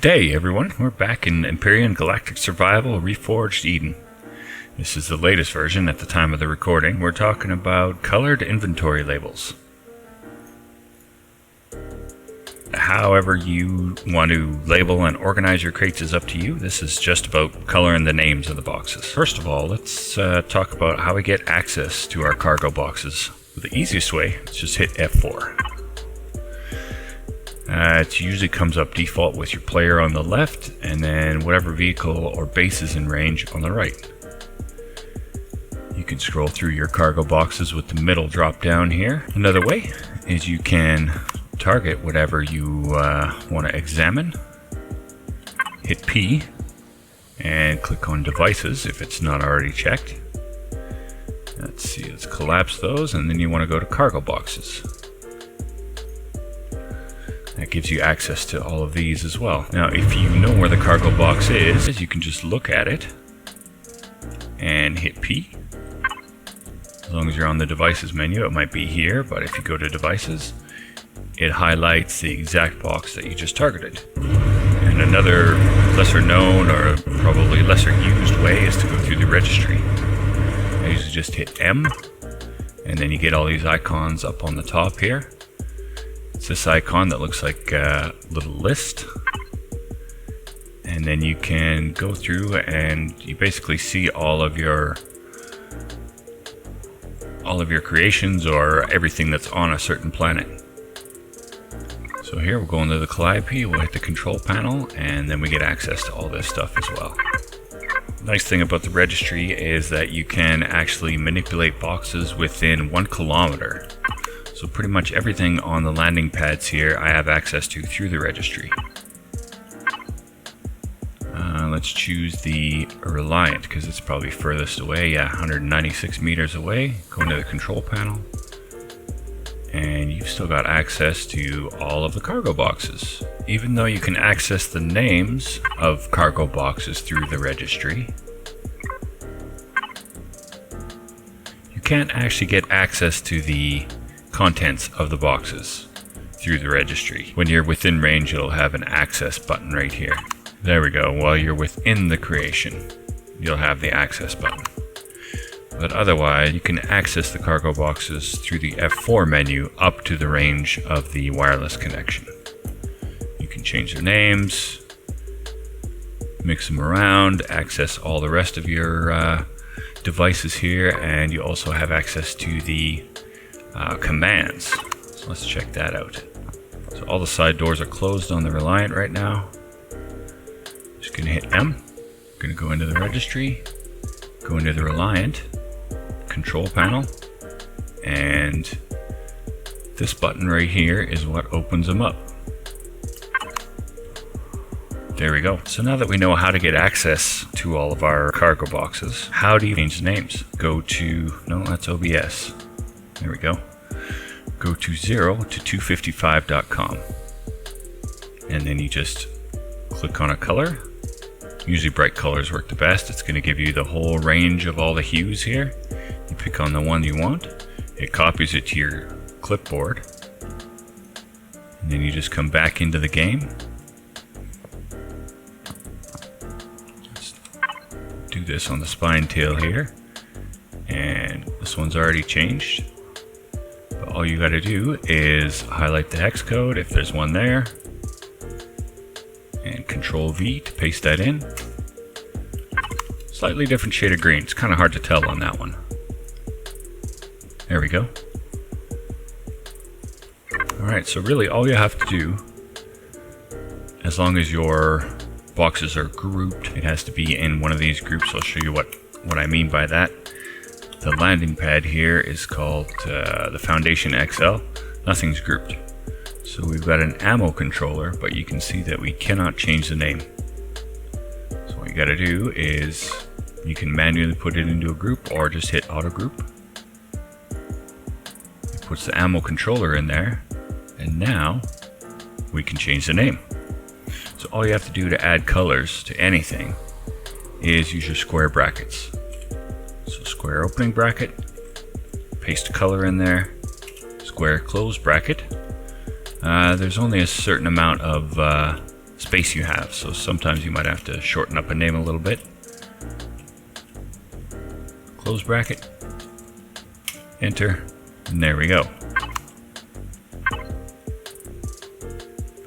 day, everyone. We're back in Empyrion Galactic Survival Reforged Eden. This is the latest version at the time of the recording. We're talking about colored inventory labels. However you want to label and organize your crates is up to you. This is just about coloring the names of the boxes. First of all, let's talk about how we get access to our cargo boxes. The easiest way is just hit F4. It usually comes up default with your player on the left, and then whatever vehicle or base is in range on the right. You can scroll through your cargo boxes with the middle drop down here. Another way is you can target whatever you want to examine. Hit P and click on devices if it's not already checked. Let's see, let's collapse those, and then you want to go to cargo boxes. That gives you access to all of these as well. Now, if you know where the cargo box is, you can just look at it and hit P. As long as you're on the devices menu, it might be here, but if you go to devices, it highlights the exact box that you just targeted. And another lesser known or probably lesser used way is to go through the registry. I usually just hit M, and then you get all these icons up on the top here. It's this icon that looks like a little list, and then you can go through and you basically see all of your creations or everything that's on a certain planet. So here we'll go into the Calliope, we'll hit the control panel, and then we get access to all this stuff as well. Nice thing about the registry is that you can actually manipulate boxes within 1 kilometer. So pretty much everything on the landing pads here I have access to through the registry. Let's choose the Reliant because it's probably furthest away. Yeah, 196 meters away. Go into the control panel, and you've still got access to all of the cargo boxes. Even though you can access the names of cargo boxes through the registry, you can't actually get access to the contents of the boxes through the registry. When you're within range, it'll have an access button right here. There we go. While you're within the creation, you'll have the access button. But otherwise, you can access the cargo boxes through the F4 menu up to the range of the wireless connection. You can change their names, mix them around, access all the rest of your devices here, and you also have access to the commands. So let's check that out. So all the side doors are closed on the Reliant right now. Just gonna hit M. Gonna go into the registry, go into the Reliant control panel, and this button right here is what opens them up. There we go. So now that we know how to get access to all of our cargo boxes, how do you change the names? Go to, no, that's OBS. There we go. Go to 0 to 255.com, and then you just click on a color. Usually bright colors work the best. It's going to give you the whole range of all the hues here. You pick on the one you want. It copies it to your clipboard, and then you just come back into the game. Let's do this on the spine tail here, and this one's already changed. But all you got to do is highlight the hex code if there's one there, and Control V to paste that in. Slightly different shade of green. It's kind of hard to tell on that one. There we go. Alright, so really all you have to do, as long as your boxes are grouped, it has to be in one of these groups. I'll show you what I mean by that. The landing pad here is called the Foundation XL. Nothing's grouped. So we've got an ammo controller, but you can see that we cannot change the name. So what you got to do is you can manually put it into a group or just hit auto group. It puts the ammo controller in there, and now we can change the name. So all you have to do to add colors to anything is use your square brackets. So square opening bracket, paste a color in there, square close bracket. There's only a certain amount of space you have. So sometimes you might have to shorten up a name a little bit. Close bracket, enter, and there we go.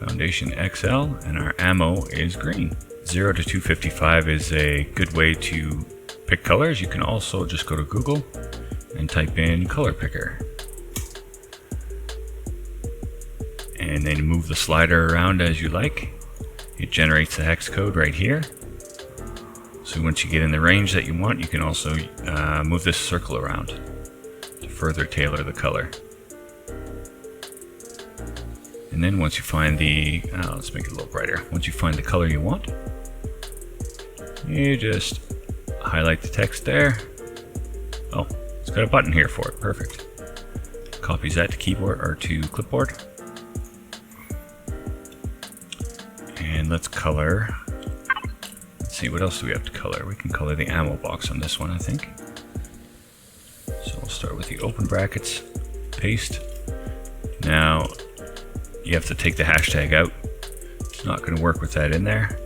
Foundation XL, and our ammo is green. 0 to 255 is a good way to pick colors. You can also just go to Google and type in color picker. And then move the slider around as you like. It generates the hex code right here. So once you get in the range that you want, you can also move this circle around to further tailor the color. And then once you find the, let's make it a little brighter. Once you find the color you want, you just highlight the text there. Oh, it's got a button here for it. Perfect. Copies that to keyboard or to clipboard. And let's color. Let's see, what else do we have to color? We can color the ammo box on this one, I think. So we'll start with the open brackets, paste. Now you have to take the hashtag out. It's not going to work with that in there.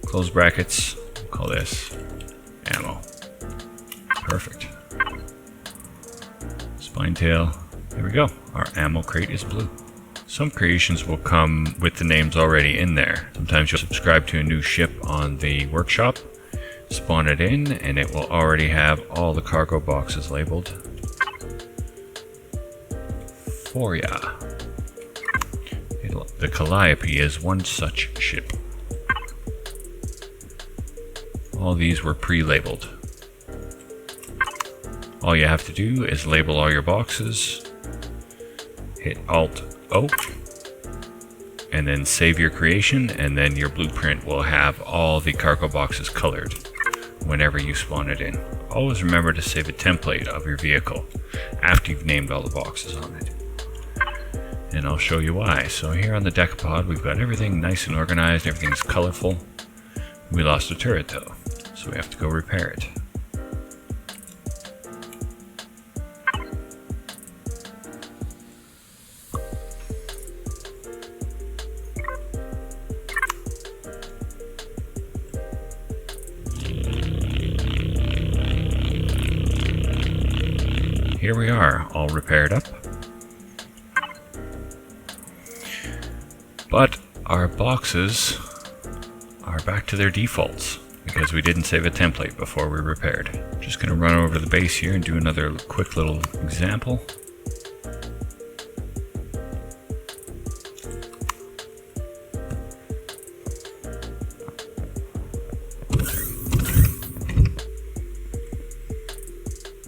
Close brackets, we'll call this ammo. Perfect. Spine tail, there we go. Our ammo crate is blue. Some creations will come with the names already in there. Sometimes you'll subscribe to a new ship on the workshop, spawn it in, and it will already have all the cargo boxes labeled for ya. The Calliope is one such ship. All these were pre-labeled. All you have to do is label all your boxes, hit Alt-O, and then save your creation, and then your blueprint will have all the cargo boxes colored whenever you spawn it in. Always remember to save a template of your vehicle after you've named all the boxes on it. And I'll show you why. So here on the decapod, we've got everything nice and organized, everything's colorful. We lost a turret though, so we have to go repair it. Here we are, all repaired up. But our boxes are back to their defaults because we didn't save a template before we repaired. Just going to run over to the base here and do another quick little example.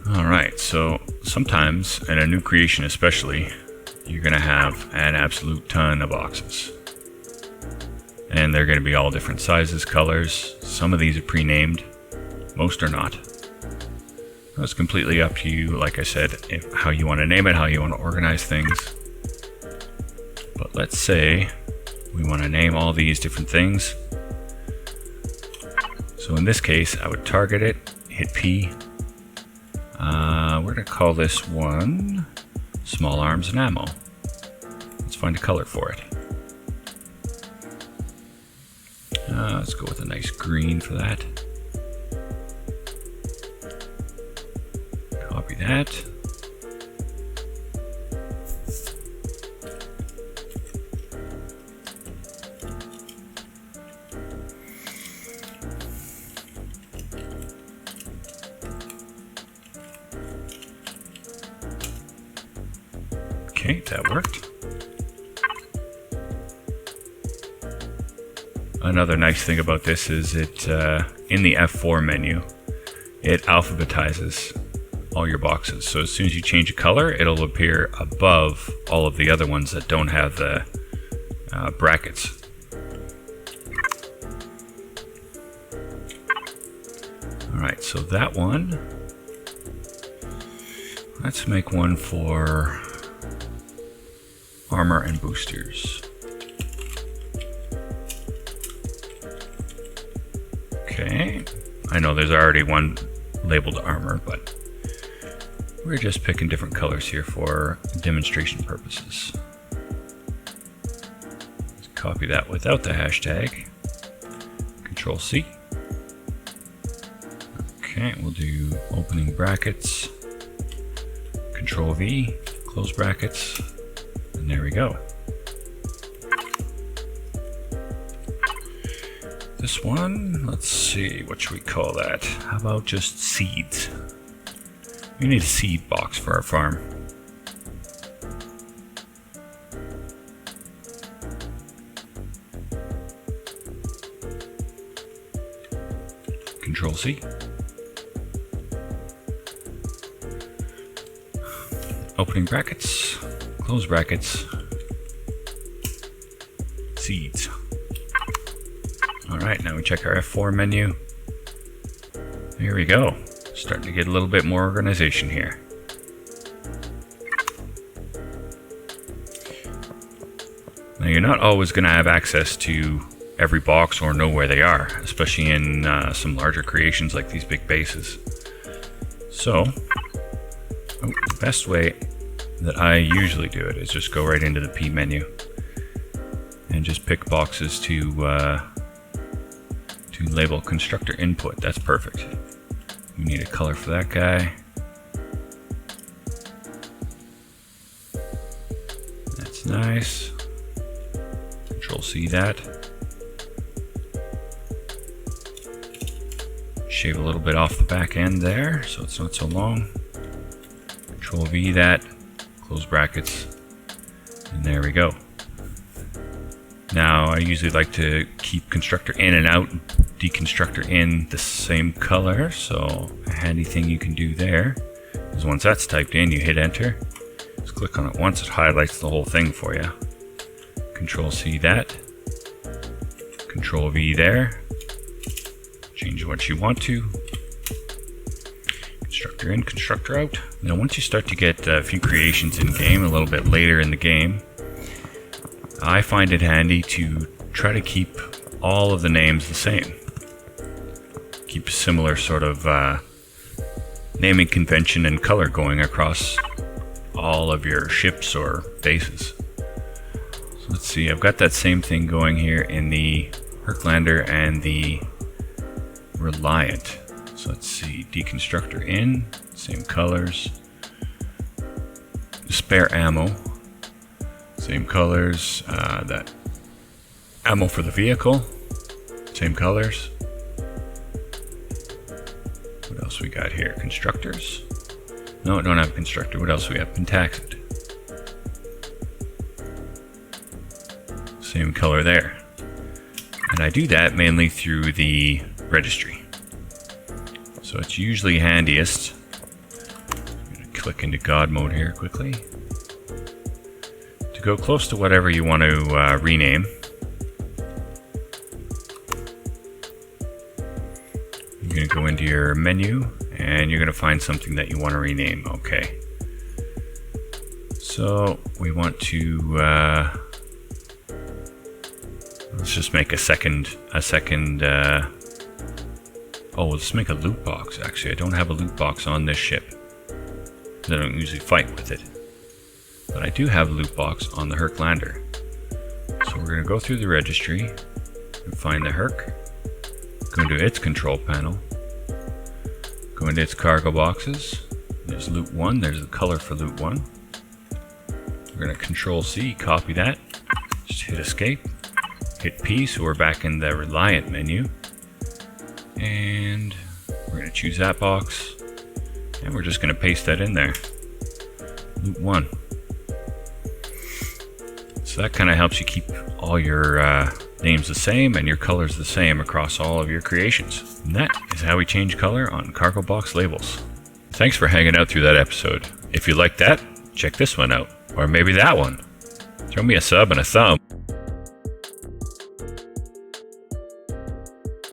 Alright, so sometimes, in a new creation especially, you're going to have an absolute ton of boxes. And they're going to be all different sizes, colors. Some of these are pre-named, most are not. It's completely up to you, like I said, how you want to name it, how you want to organize things. But let's say we want to name all these different things. So in this case, I would target it, hit P. We're going to call this one Small Arms and Ammo. Let's find a color for it. Let's go with a nice green for that. Copy that. Okay, that worked. Another nice thing about this is it, in the F4 menu, it alphabetizes all your boxes. So as soon as you change a color, it'll appear above all of the other ones that don't have the brackets. Alright, so that one, let's make one for armor and boosters. Okay, I know there's already one labeled armor, but we're just picking different colors here for demonstration purposes. Let's copy that without the hashtag. Control C. Okay, we'll do opening brackets. Control V, close brackets, and there we go. This one, let's see, what should we call that? How about just seeds? We need a seed box for our farm. Control C. Opening brackets, close brackets, seeds. Alright, now we check our F4 menu. Here we go. Starting to get a little bit more organization here. Now you're not always going to have access to every box or know where they are, especially in some larger creations like these big bases. So, the best way that I usually do it is just go right into the P menu and just pick boxes to label constructor input. That's perfect. We need a color for that guy. That's nice. Control C that. Shave a little bit off the back end there so it's not so long. Control V that. Close brackets. And there we go. Now I usually like to keep constructor in and out, deconstructor in the same color, so a handy thing you can do there is once that's typed in, you hit enter. Just click on it once, it highlights the whole thing for you. Control C that. Control V there. Change what you want to. Constructor in, constructor out. Now once you start to get a few creations in game, a little bit later in the game, I find it handy to try to keep all of the names the same. Keep a similar sort of naming convention and color going across all of your ships or bases. So let's see, I've got that same thing going here in the Herklander and the Reliant. So let's see, deconstructor in, same colors. Spare ammo, same colors. That ammo for the vehicle, same colors. What else we got here? Constructors? No, I don't have a constructor. What else we have? Pentaxid. Same color there. And I do that mainly through the registry. So it's usually handiest. I'm going to click into God mode here quickly. To go close to whatever you want to rename. You're going to go into your menu and you're going to find something that you want to rename. Okay. So we want to let's just make a second oh, let's make a loot box. Actually, I don't have a loot box on this ship. I don't usually fight with it. But I do have a loot box on the Herklander. So we're going to go through the registry and find the Herc. Go into its control panel. Go into its cargo boxes. There's loot 1. There's the color for loot 1. We're going to Control C, copy that. Just hit escape. Hit P, so we're back in the Reliant menu. And we're going to choose that box. And we're just going to paste that in there. Loot 1. So that kind of helps you keep all your names the same and your colors the same across all of your creations. And that is how we change color on cargo box labels. Thanks for hanging out through that episode. If you like that, check this one out. Or maybe that one. Throw me a sub and a thumb.